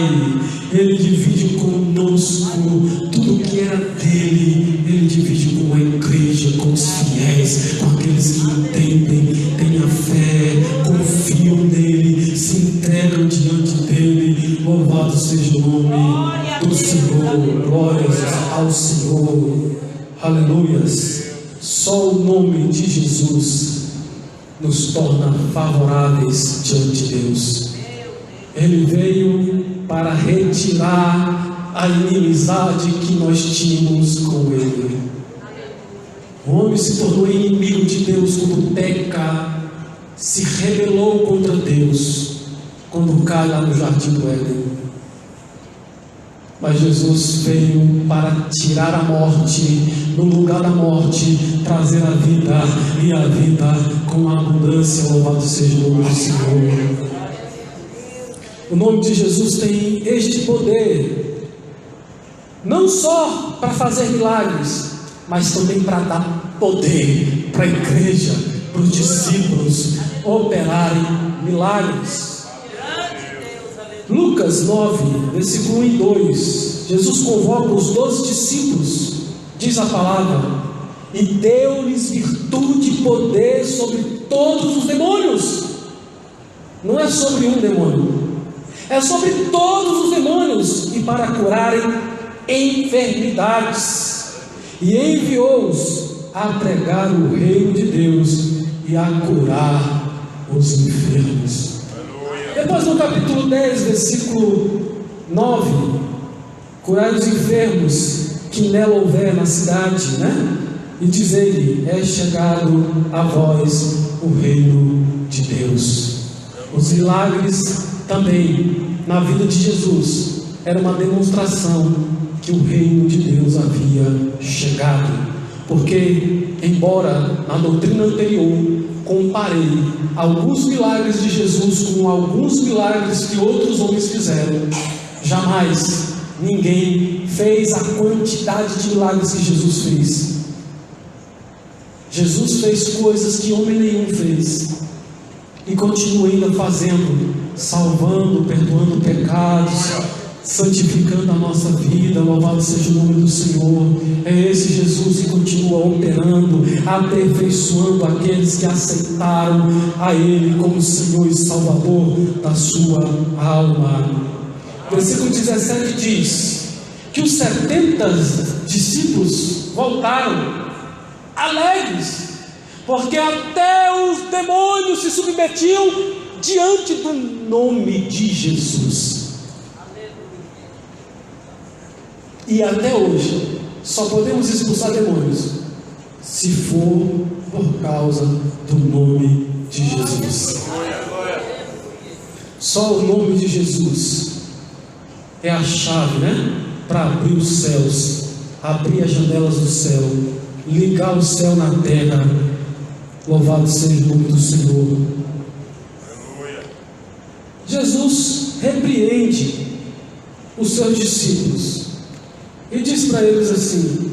Ele divide conosco tudo que Senhor, glórias ao Senhor, aleluias. Só o nome de Jesus nos torna favoráveis diante de Deus. Ele veio para retirar a inimizade que nós tínhamos com Ele. O homem se tornou inimigo de Deus quando peca, se rebelou contra Deus, quando cai lá no jardim do Éden. Mas Jesus veio para tirar a morte, no lugar da morte, trazer a vida, e a vida com abundância. Louvado seja o nome do Senhor. O nome de Jesus tem este poder, não só para fazer milagres, mas também para dar poder para a igreja, para os discípulos operarem milagres. Lucas 9, versículo 1 e 2, Jesus convoca os 12 discípulos, diz a palavra, e deu-lhes virtude e poder sobre todos os demônios. Não é sobre um demônio, é sobre todos os demônios, e para curarem enfermidades, e enviou-os a pregar o reino de Deus e a curar os enfermos. Depois no capítulo 10, versículo 9, curai os enfermos que nela houver na cidade, né? E diz ele, é chegado a vós o reino de Deus. Os milagres também na vida de Jesus era uma demonstração que o reino de Deus havia chegado, porque embora na doutrina anterior comparei alguns milagres de Jesus com alguns milagres que outros homens fizeram, jamais ninguém fez a quantidade de milagres que Jesus fez. Jesus fez coisas que homem nenhum fez, e continua ainda fazendo, salvando, perdoando pecados, santificando a nossa vida. Louvado seja o nome do Senhor. É esse Jesus que continua operando, aperfeiçoando aqueles que aceitaram a Ele como Senhor e Salvador da sua alma. Versículo 17 diz que os 70 discípulos voltaram alegres, porque até os demônios se submetiam diante do nome de Jesus. E até hoje só podemos expulsar demônios se for por causa do nome de Jesus. Só o nome de Jesus é a chave, né? Para abrir os céus, abrir as janelas do céu, ligar o céu na terra. Louvado seja o nome do Senhor. Jesus repreende os seus discípulos e diz para eles assim: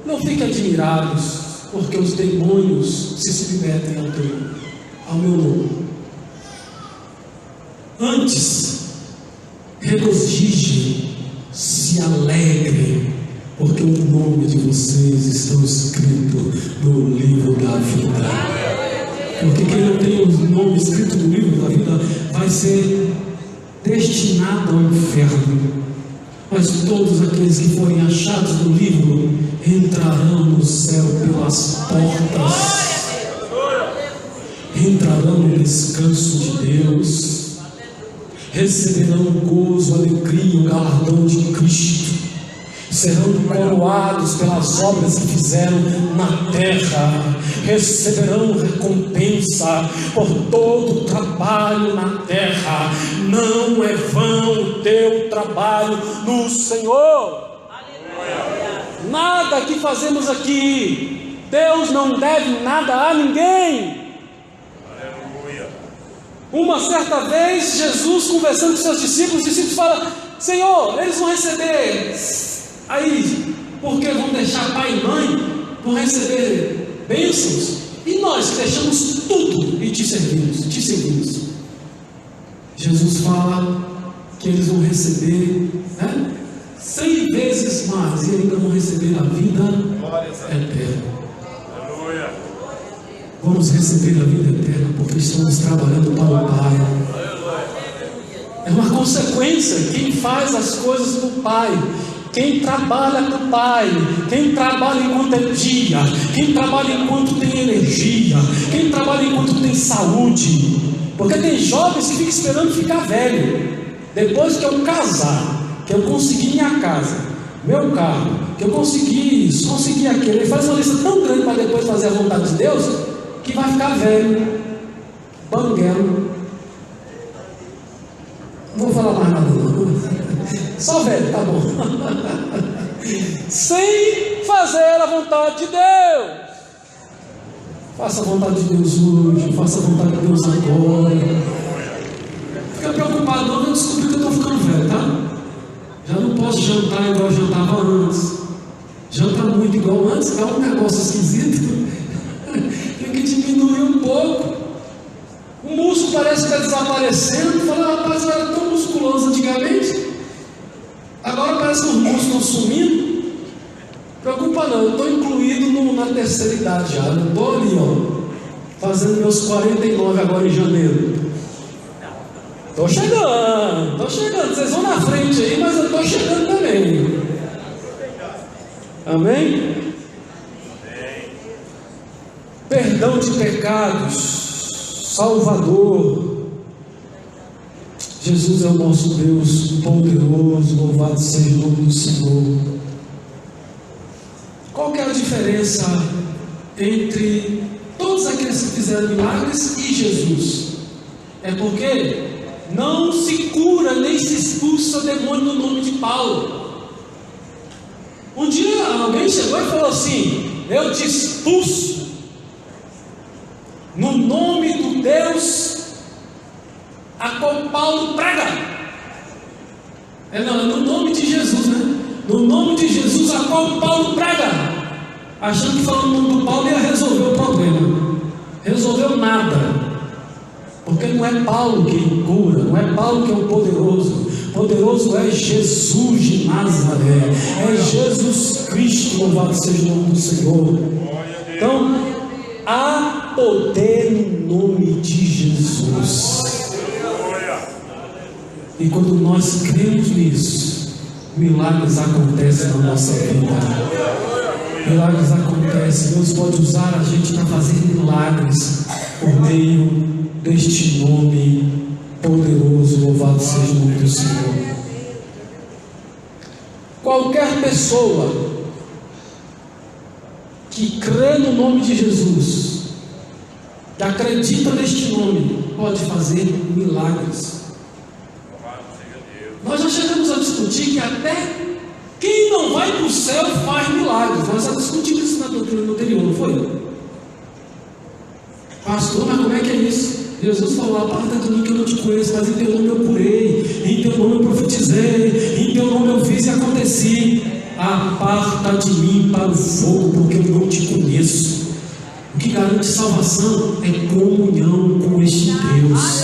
não fiquem admirados, porque os demônios se submetem ao meu nome. Antes, regozijem, se alegrem, porque o nome de vocês está escrito no livro da vida. Porque quem não tem o nome escrito no livro da vida vai ser destinado ao inferno. Mas todos aqueles que forem achados no livro entrarão no céu pelas portas, entrarão no descanso de Deus, receberão o gozo, a alegria, o galardão de Cristo, serão coroados pelas obras que fizeram na terra, receberão recompensa por todo o trabalho na terra. Não é vão o teu trabalho no Senhor. Aleluia. Nada que fazemos aqui, Deus não deve nada a ninguém. Aleluia. Uma certa vez, Jesus conversando com seus discípulos, os discípulos falam: Senhor, eles vão receber aí, porque vão deixar pai e mãe, vão receber bênçãos, e nós que deixamos tudo e te seguimos. Jesus fala que eles vão receber 100 vezes mais, e ainda vão receber a vida eterna. Aleluia. Vamos receber a vida eterna porque estamos trabalhando para o Pai. É uma consequência. Quem faz as coisas do Pai, quem trabalha para o Pai, quem trabalha enquanto é dia, quem trabalha enquanto tem energia, quem trabalha enquanto tem saúde. Porque tem jovens que ficam esperando ficar velho. Depois que eu casar, que eu conseguir minha casa, meu carro, que eu consegui isso, consegui aquilo, ele faz uma lista tão grande para depois fazer a vontade de Deus, que vai ficar velho, banguelo. Não vou falar mais nada não. Só velho, tá bom. Sem fazer a vontade de Deus. Faça a vontade de Deus hoje, faça a vontade de Deus agora. Fica preocupado não, eu descobri que eu estou ficando velho, tá? Já não posso jantar igual eu jantava antes. Janta muito igual antes, dá um negócio esquisito. Tem que diminuir um pouco. O músculo parece que está desaparecendo. Fala, rapaz, eu era tão musculoso antigamente. Agora parece que os músculos estão sumindo. Preocupa não, eu estou incluído na terceira idade já. Eu estou ali, ó, fazendo meus 49 agora em janeiro. Estou chegando. Vocês vão na frente aí, mas eu estou chegando também. Amém? Perdão de pecados, Salvador. Jesus é o nosso Deus poderoso, louvado seja o nome do Senhor. Qual que é a diferença entre todos aqueles que fizeram milagres e Jesus? É porque não se cura nem se expulsa demônio no nome de Paulo. Um dia alguém chegou e falou assim: eu te expulso no nome do Deus a qual Paulo prega. No nome de Jesus, né? No nome de Jesus a qual Paulo prega. Achando que falando no nome do Paulo ia resolver o problema. Resolveu nada. Porque não é Paulo que cura, não é Paulo que é o poderoso. Poderoso é Jesus de Nazaré, é Jesus Cristo, louvado seja o nome do Senhor. Então, há poder no nome de Jesus. E quando nós cremos nisso, milagres acontecem na nossa vida. Milagres acontecem. Deus pode usar a gente para fazer milagres por meio deste nome poderoso, louvado seja o nome do Senhor. Qualquer pessoa que crê no nome de Jesus, que acredita neste nome, pode fazer milagres. Nós já chegamos a discutir que até quem não vai para o céu faz milagres. Nós já discutimos isso na doutrina anterior, não foi? Pastor, mas como é que é isso? Jesus falou: aparta de mim que eu não te conheço, mas em teu nome eu curei, em teu nome eu profetizei, em teu nome eu fiz e aconteci. Aparta de mim para o fogo, porque eu não te conheço. O que garante salvação é comunhão com este Deus,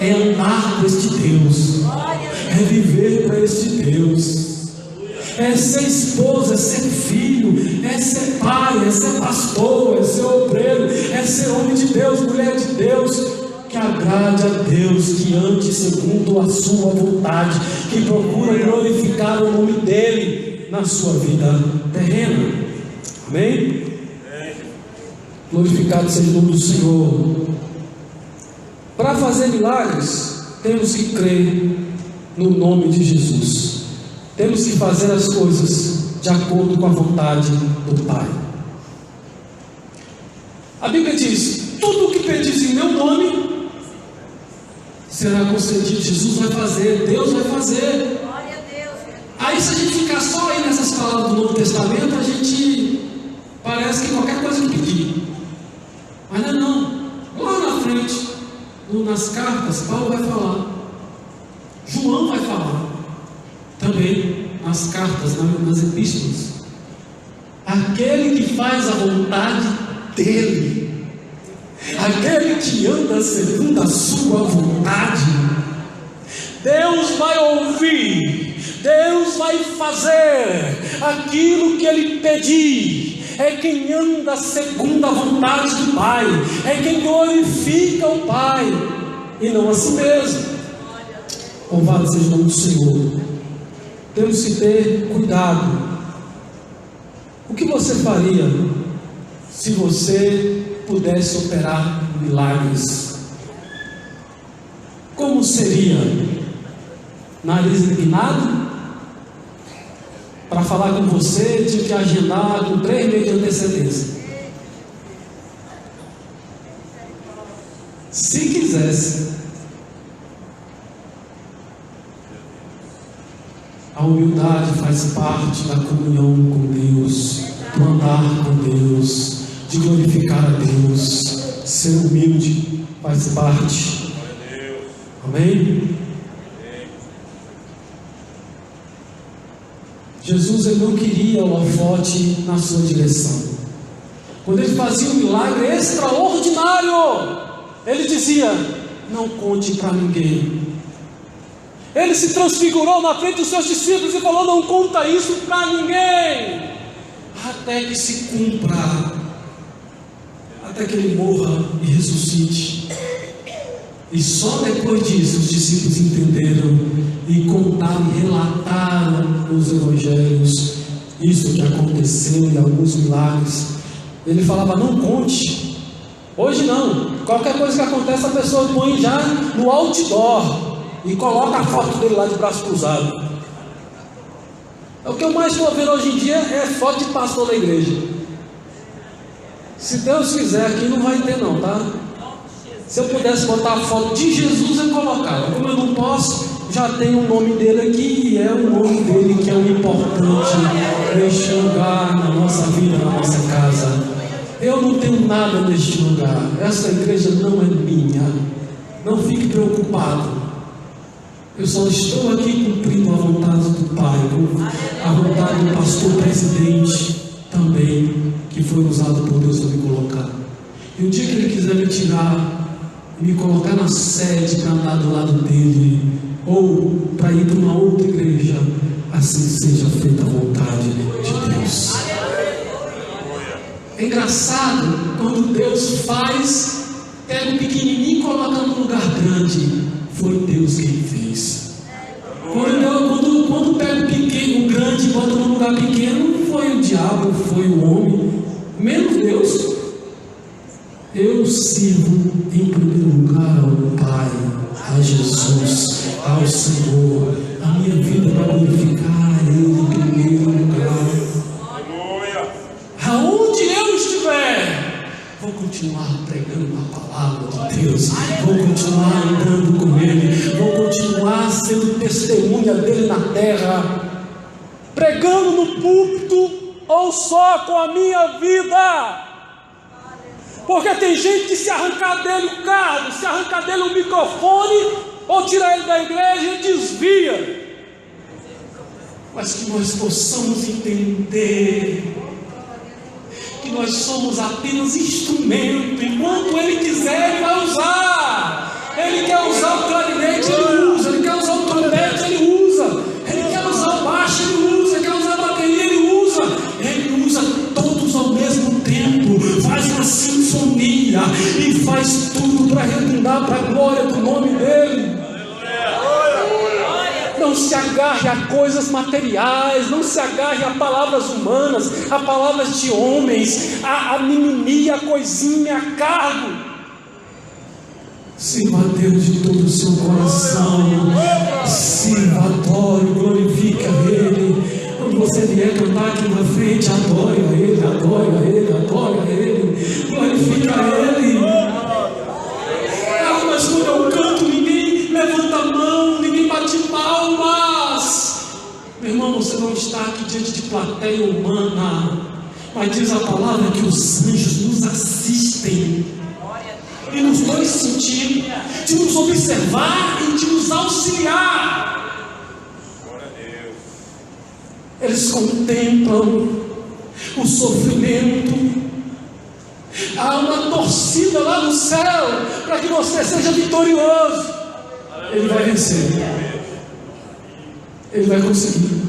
é andar com este Deus, é viver para este Deus, é ser esposa, é ser filho, é ser pai, é ser pastor, é ser obreiro, é ser homem de Deus, mulher de Deus, que agrade a Deus, que ande segundo a sua vontade, que procura glorificar o nome dele na sua vida terrena. Amém? Glorificado seja o nome do Senhor. Para fazer milagres, temos que crer no nome de Jesus. Temos que fazer as coisas de acordo com a vontade do Pai. A Bíblia diz: tudo o que pedis em meu nome será concedido. Jesus vai fazer, Deus vai fazer. Glória a Deus. Aí, se a gente ficar só aí nessas palavras do Novo Testamento, a gente parece que qualquer coisa que pedir. Mas não é não. Lá na frente, nas cartas, Paulo vai falar, João vai falar também nas cartas, nas epístolas. Aquele que faz a vontade dele, aquele que anda segundo a sua vontade, Deus vai ouvir, Deus vai fazer aquilo que ele pedir. É quem anda segundo a vontade do Pai, é quem glorifica o Pai e não a si mesmo. Louvado seja o nome do Senhor. Temos que ter cuidado. O que você faria se você pudesse operar milagres? Como seria? Nariz empinado? Para falar com você, tinha que agendar com 3 meses de antecedência. Se quisesse. A humildade faz parte da comunhão com Deus, do andar com Deus, de glorificar a Deus. Ser humilde faz parte. Amém? Jesus, ele não queria holofote na sua direção. Quando ele fazia um milagre extraordinário, ele dizia: não conte para ninguém. Ele se transfigurou na frente dos seus discípulos e falou: não conta isso para ninguém, até que se cumpra, até que ele morra e ressuscite. E só depois disso os discípulos entenderam e contaram, relataram nos evangelhos isso que aconteceu e alguns milagres. Ele falava: não conte. Hoje não, qualquer coisa que acontece a pessoa põe já no outdoor e coloca a foto dele lá de braço cruzado. O que eu mais estou vendo hoje em dia é foto de pastor da igreja. Se Deus quiser, aqui não vai ter não, tá? Se eu pudesse botar a foto de Jesus, eu colocava. Como eu não posso, já tem o nome dele aqui, e é o nome dele que é o importante neste lugar, na nossa vida, na nossa casa. Eu não tenho nada neste lugar. Essa igreja não é minha. Não fique preocupado. Eu só estou aqui cumprindo a vontade do Pai, a vontade do pastor presidente também, que foi usado por Deus para me colocar. E o dia que Ele quiser me tirar e me colocar na sede para andar do lado dele, ou para ir para uma outra igreja, assim seja feita a vontade de Deus. É engraçado quando Deus faz, pega um pequenininho e coloca num lugar grande. Foi Deus quem fez. Quando pega o pequeno, o grande e bota num lugar pequeno, foi o diabo, foi o homem, menos Deus. Eu sirvo em primeiro lugar ao Pai, a Jesus, ao Senhor. A minha vida vai glorificar a Ele em primeiro lugar. Aonde eu estiver, vou continuar pregando a palavra de Deus, vou continuar andando com Ele, vou continuar sendo testemunha dEle na terra, pregando no púlpito ou só com a minha vida. Porque tem gente que se arrancar dele o cargo, se arrancar dele o microfone, ou tirar ele da igreja, ele desvia. Mas que nós possamos entender que nós somos apenas instrumento. Enquanto Ele quiser, Ele vai usar. Ele quer usar o clarinete, Ele usa. Ele quer usar o trompete, Ele usa. Ele quer usar o baixo, Ele usa. Ele quer usar a bateria, Ele usa. Ele usa todos ao mesmo tempo. Faz uma sinfonia e faz tudo para redundar para a glória do nome dEle. Não se agarre a coisas materiais, não se agarre a palavras humanas, a palavras de homens, a mimimi, a coisinha, a cargo. Sirva a Deus de todo o seu coração, sirva, adore, glorifique a Ele. Quando você vier cantar aqui na frente, adore a Ele, adore a Ele, adore a Ele, glorifique a Ele. Ah, mas quando eu canto, ninguém levanta a mão, ninguém bate palmas. Meu irmão, você não está aqui diante de plateia humana, mas diz a palavra que os anjos nos assistem, e nos dois sentidos, de nos observar e de nos auxiliar. Eles contemplam o sofrimento. Há uma torcida lá no céu para que você seja vitorioso. Ele vai vencer. Ele vai conseguir.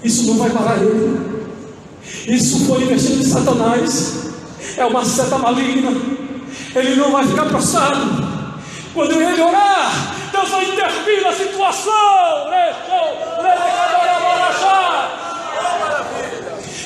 Isso não vai parar ele. Isso foi investido de Satanás. É uma seta maligna. Ele não vai ficar prostrado. Quando ele orar, Deus vai intervir na situação.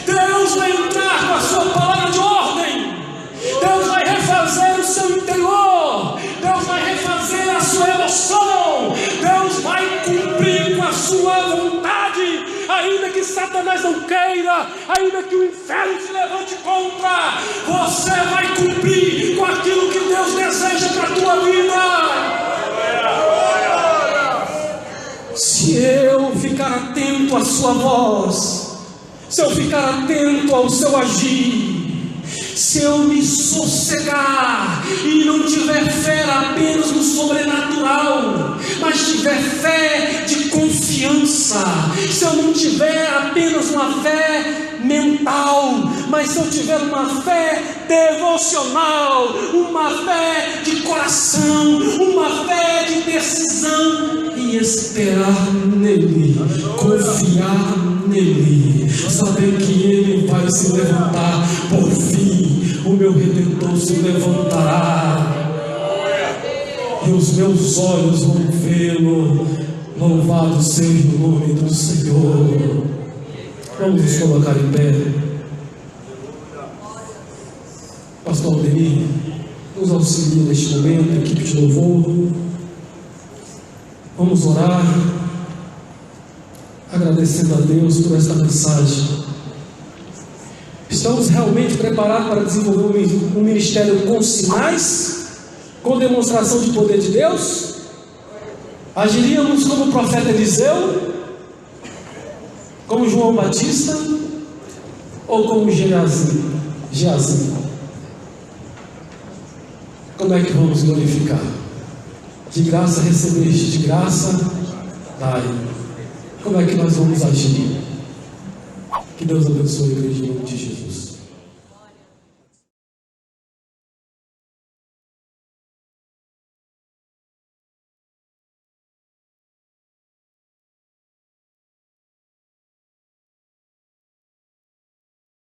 Deus vai entrar com a sua palavra de ordem. Deus vai refazer o seu interior. Deus vai refazer a sua emoção. Deus vai cumprir com a sua vontade, ainda que Satanás não queira, ainda que o inferno se levante contra. Você vai cumprir com aquilo que Deus deseja para a tua vida. Se eu ficar atento à sua voz, se eu ficar atento ao seu agir, se eu me sossegar e não tiver fé apenas no sobrenatural, mas tiver fé de confiança, se eu não tiver apenas uma fé mental, mas se eu tiver uma fé devocional, uma fé de coração, uma fé de decisão, e esperar nele, confiar nele, saber que ele vai se levantar, por fim o meu Redentor se levantará, e os meus olhos vão vê-lo. Louvado seja o nome do Senhor. Vamos nos colocar em pé. Pastor Aldemir, nos auxilia neste momento, equipe de louvor. Vamos orar, agradecendo a Deus por esta mensagem. Estamos realmente preparados para desenvolver um ministério com sinais, com demonstração de poder de Deus? Agiríamos como o profeta Eliseu, como João Batista, ou como Geazi? Como é que vamos glorificar? De graça recebeste, de graça dai. Como é que nós vamos agir? Que Deus abençoe a igreja em nome de Jesus.